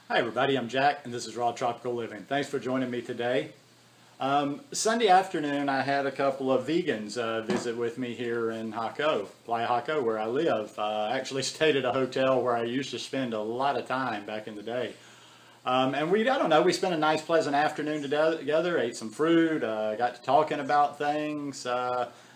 Hi everybody, I'm Jack and this is Raw Tropical Living. Thanks for joining me today. Sunday afternoon I had a couple of vegans visit with me here in Jaco, Playa Jaco, where I live. I actually stayed at a hotel where I used to spend a lot of time back in the day. And I don't know, we spent a nice pleasant afternoon together, ate some fruit, got to talking about things.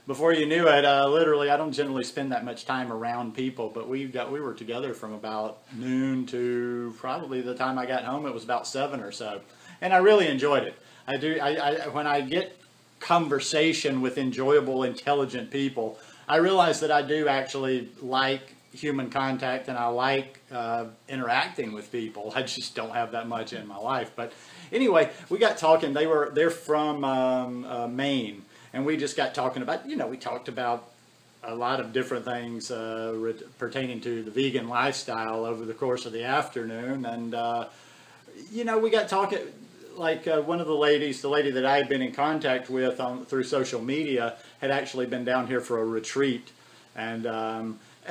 Before you knew it, literally, I don't generally spend that much time around people, but we were together from about noon to probably the time I got home. It was about 7 or so, and I really enjoyed it. When I get conversation with enjoyable, intelligent people, I realize that I do actually like human contact, and I like interacting with people. I just don't have that much in my life. But anyway, we got talking. They're from Maine. And we just got talking about, we talked about a lot of different things pertaining to the vegan lifestyle over the course of the afternoon. And, we got talking, like one of the ladies, the lady that I had been in contact with through social media, had actually been down here for a retreat. And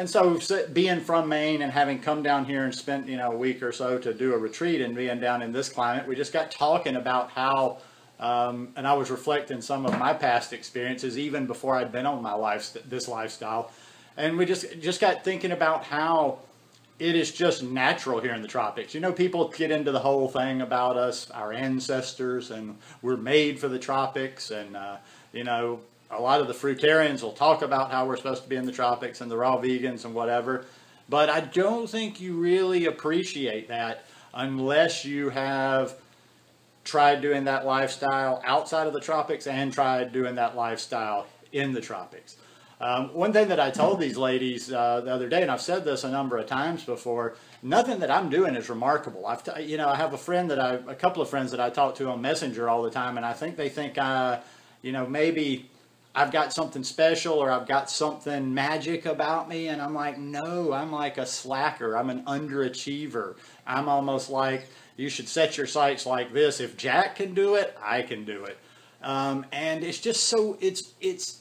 so being from Maine and having come down here and spent, a week or so to do a retreat and being down in this climate, we just got talking about how and I was reflecting some of my past experiences even before I'd been on this lifestyle, and we just got thinking about how it is just natural here in the tropics. People get into the whole thing about us, our ancestors, and we're made for the tropics, and a lot of the fruitarians will talk about how we're supposed to be in the tropics, and the raw vegans and whatever, but I don't think you really appreciate that unless you have tried doing that lifestyle outside of the tropics and tried doing that lifestyle in the tropics. One thing that I told these ladies the other day, and I've said this a number of times before, nothing that I'm doing is remarkable. I have a couple of friends that I talk to on Messenger all the time, and I think they think, maybe I've got something special or I've got something magic about me, and I'm like, no, I'm like a slacker. I'm an underachiever. I'm almost like, you should set your sights like this. If Jack can do it, I can do it. And it's just so, it's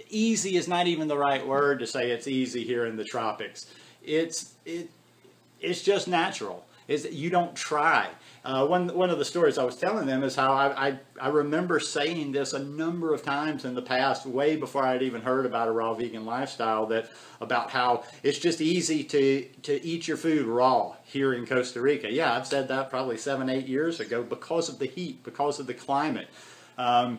easy is not even the right word to say it's easy here in the tropics. It's just natural. You don't try. One of the stories I was telling them is how I remember saying this a number of times in the past, way before I'd even heard about a raw vegan lifestyle, about how it's just easy to eat your food raw here in Costa Rica. Yeah, I've said that probably 7-8 years ago because of the heat, because of the climate. I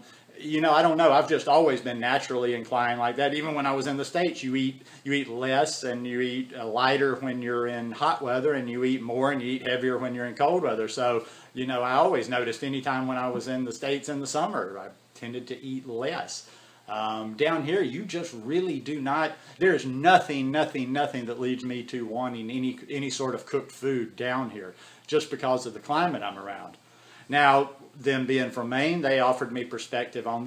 don't know. I've just always been naturally inclined like that. Even when I was in the States, you eat less and you eat lighter when you're in hot weather, and you eat more and you eat heavier when you're in cold weather. So, I always noticed anytime when I was in the States in the summer, I tended to eat less. Down here, you just really do not. There's nothing that leads me to wanting any sort of cooked food down here, just because of the climate I'm around. Now, them being from Maine, they offered me perspective on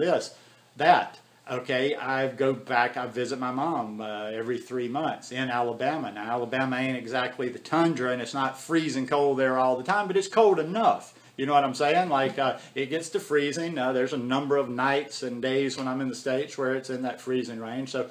that. Okay, I visit my mom every 3 months in Alabama. Now, Alabama ain't exactly the tundra, and it's not freezing cold there all the time, but it's cold enough. You know what I'm saying? Like, it gets to freezing. There's a number of nights and days when I'm in the States where it's in that freezing range. So,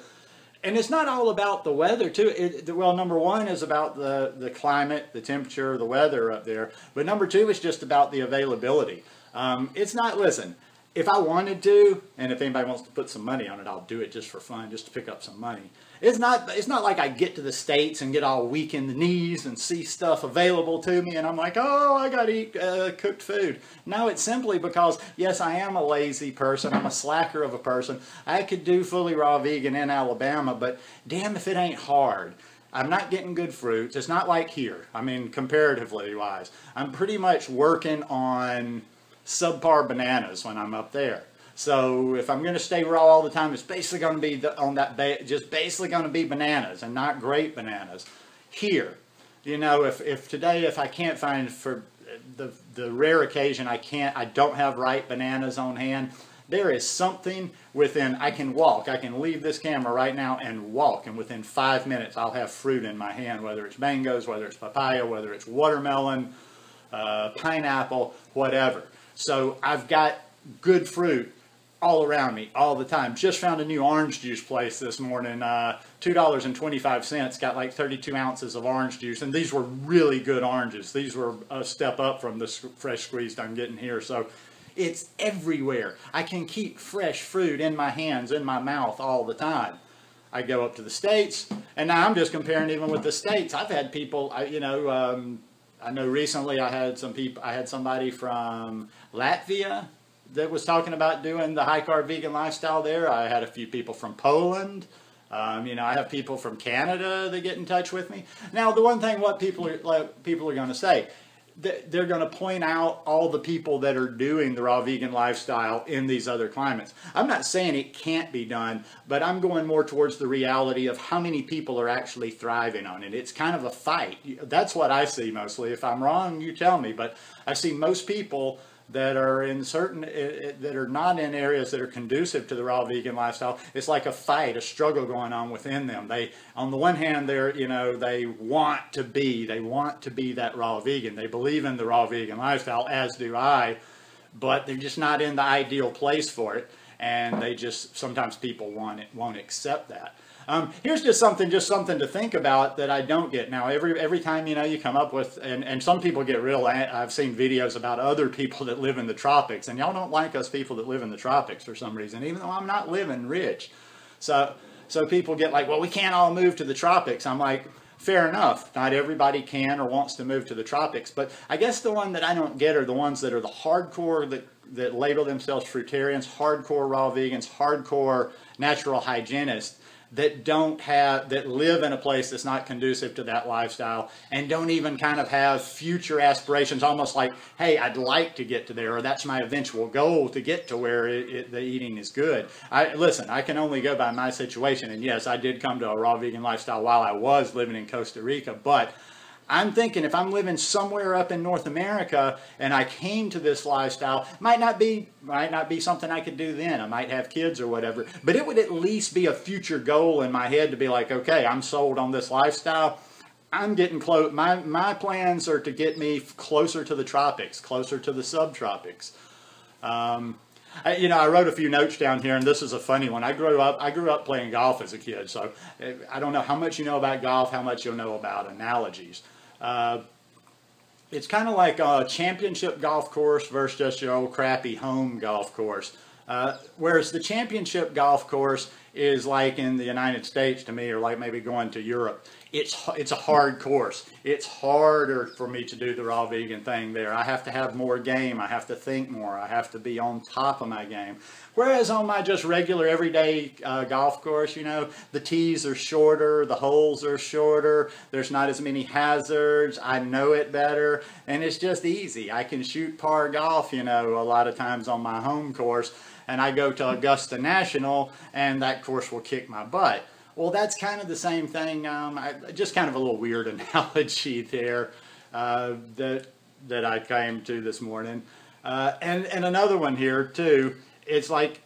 and it's not all about the weather, too. Well, number one is about the climate, the temperature, the weather up there. But number two is just about the availability. It's not, listen, if I wanted to, and if anybody wants to put some money on it, I'll do it just for fun, just to pick up some money. It's not like I get to the States and get all weak in the knees and see stuff available to me and I'm like, oh, I got to eat cooked food. No, it's simply because, yes, I am a lazy person. I'm a slacker of a person. I could do fully raw vegan in Alabama, but damn if it ain't hard. I'm not getting good fruits. It's not like here. I mean, comparatively wise. I'm pretty much working on subpar bananas when I'm up there. So if I'm going to stay raw all the time, it's basically going to be just basically going to be bananas and not great bananas. Here, if I can't find, for the rare occasion I don't have ripe bananas on hand, there is something within, I can leave this camera right now and walk, and within 5 minutes I'll have fruit in my hand, whether it's mangoes, whether it's papaya, whether it's watermelon, pineapple, whatever. So I've got good fruit all around me all the time. Just found a new orange juice place this morning, $2.25, got like 32 ounces of orange juice, and these were really good oranges. These were a step up from the fresh squeezed I'm getting here. So it's everywhere. I can keep fresh fruit in my hands, in my mouth all the time. I go up to the States, and now I'm just comparing even with the States. I've had people, I know recently I had somebody from Latvia that was talking about doing the high carb vegan lifestyle there. I had a few people from Poland. I have people from Canada that get in touch with me. Now, the one thing, what people are going to say, they're going to point out all the people that are doing the raw vegan lifestyle in these other climates. I'm not saying it can't be done, but I'm going more towards the reality of how many people are actually thriving on it. It's kind of a fight. That's what I see mostly. If I'm wrong, you tell me. But I see most people that are in that are not in areas that are conducive to the raw vegan lifestyle. It's like a fight, a struggle going on within them. They, on the one hand, they want to be that raw vegan. They believe in the raw vegan lifestyle, as do I, but they're just not in the ideal place for it, and sometimes people won't accept that. Here's just something to think about that I don't get. Now, every time, you come up with, and some people get real, I've seen videos about other people that live in the tropics, and y'all don't like us people that live in the tropics for some reason, even though I'm not living rich. So people get like, well, we can't all move to the tropics. I'm like, fair enough. Not everybody can or wants to move to the tropics, but I guess the one that I don't get are the ones that are the hardcore, that label themselves fruitarians, hardcore raw vegans, hardcore natural hygienists, that live in a place that's not conducive to that lifestyle, and don't even kind of have future aspirations, almost like, hey, I'd like to get to there, or that's my eventual goal to get to where the eating is good. Listen, I can only go by my situation, and yes, I did come to a raw vegan lifestyle while I was living in Costa Rica, but I'm thinking if I'm living somewhere up in North America and I came to this lifestyle, might not be something I could do then. I might have kids or whatever, but it would at least be a future goal in my head to be like, okay, I'm sold on this lifestyle. I'm getting close. My plans are to get me closer to the tropics, closer to the subtropics. I wrote a few notes down here, and this is a funny one. I grew up playing golf as a kid, so I don't know how much you know about golf, how much you'll know about analogies. It's kind of like a championship golf course versus just your old crappy home golf course. Whereas the championship golf course is like in the United States to me, or like maybe going to Europe. It's a hard course. It's harder for me to do the raw vegan thing there. I have to have more game. I have to think more. I have to be on top of my game. Whereas on my just regular everyday golf course, the tees are shorter, the holes are shorter, there's not as many hazards, I know it better, and it's just easy. I can shoot par golf, a lot of times on my home course, and I go to Augusta National, and that course will kick my butt. Well, that's kind of the same thing, just kind of a little weird analogy there that I came to this morning. And another one here, too. It's like,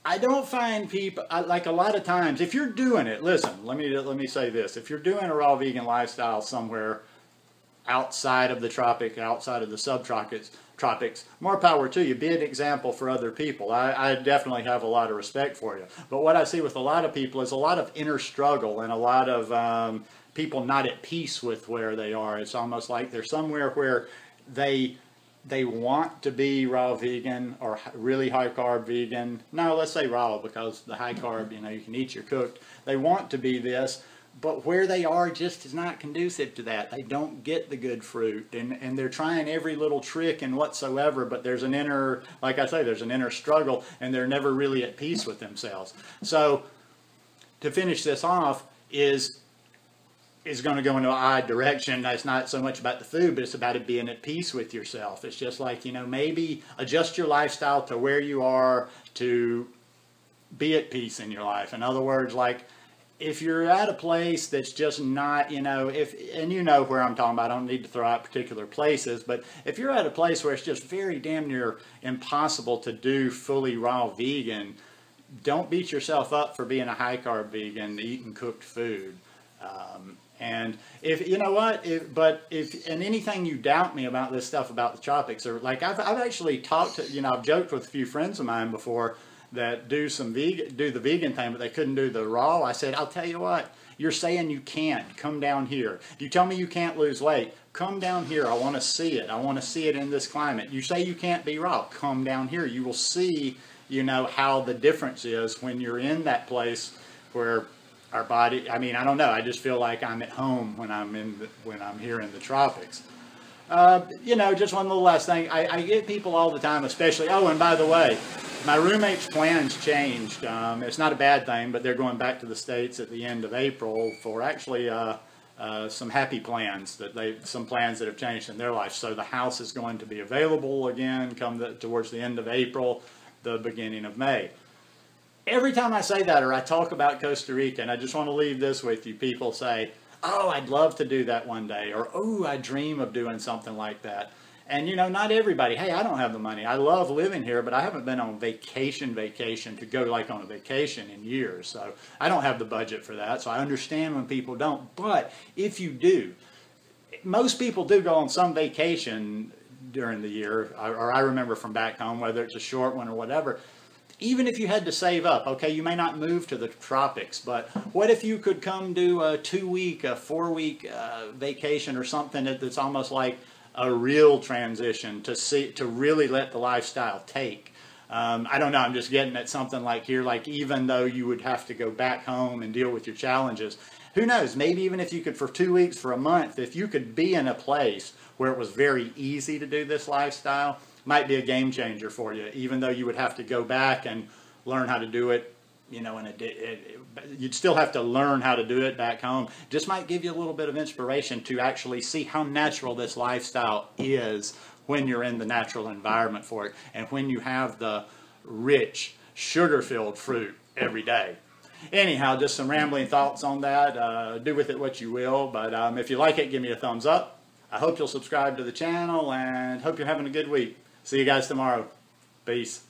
I don't find people, like a lot of times, if you're doing it, listen, let me say this. If you're doing a raw vegan lifestyle somewhere outside of the tropic, outside of the subtropics, more power to you. Be an example for other people. I definitely have a lot of respect for you. But what I see with a lot of people is a lot of inner struggle and a lot of people not at peace with where they are. It's almost like they're somewhere where they want to be raw vegan or really high carb vegan. No, let's say raw, because the high carb, you can eat your cooked. They want to be this, but where they are just is not conducive to that. They don't get the good fruit, and they're trying every little trick and whatsoever, but there's an inner, like I say, there's an inner struggle, and they're never really at peace with themselves. So to finish this off is going to go into an odd direction. It's not so much about the food, but it's about it being at peace with yourself. It's just like, maybe adjust your lifestyle to where you are to be at peace in your life. In other words, like, if you're at a place that's just not, and where I'm talking about, I don't need to throw out particular places, but if you're at a place where it's just very damn near impossible to do fully raw vegan, don't beat yourself up for being a high carb vegan, eating cooked food. And if you know what, and anything you doubt me about this stuff about the tropics, or like I've actually talked to, I've joked with a few friends of mine before that do the vegan thing, but they couldn't do the raw. I said, I'll tell you what, you're saying you can't. Come down here. You tell me you can't lose weight. Come down here. I want to see it. I want to see it in this climate. You say you can't be raw. Come down here. You will see, how the difference is when you're in that place where our body, I don't know. I just feel like I'm at home when I'm here in the tropics. Just one little last thing. I get people all the time, especially, oh, and by the way, my roommate's plans changed. It's not a bad thing, but they're going back to the States at the end of April for actually some happy plans, some plans that have changed in their life. So the house is going to be available again towards the end of April, the beginning of May. Every time I say that or I talk about Costa Rica, and I just want to leave this with you, people say, oh, I'd love to do that one day, or oh, I dream of doing something like that. And not everybody, hey, I don't have the money. I love living here, but I haven't been on vacation to go like on a vacation in years. So I don't have the budget for that. So I understand when people don't. But if you do, most people do go on some vacation during the year, or I remember from back home, whether it's a short one or whatever. Even if you had to save up, okay, you may not move to the tropics, but what if you could come do a 2-week, a 4-week vacation or something that's almost like a real transition to really let the lifestyle take. I don't know, I'm just getting at something like here, like even though you would have to go back home and deal with your challenges, who knows, maybe even if you could for 2 weeks, for a month, if you could be in a place where it was very easy to do this lifestyle, might be a game changer for you, even though you would have to go back and learn how to do it, you'd still have to learn how to do it back home. Just might give you a little bit of inspiration to actually see how natural this lifestyle is when you're in the natural environment for it, and when you have the rich, sugar-filled fruit every day. Anyhow, just some rambling thoughts on that. Do with it what you will, but if you like it, give me a thumbs up. I hope you'll subscribe to the channel, and hope you're having a good week. See you guys tomorrow. Peace.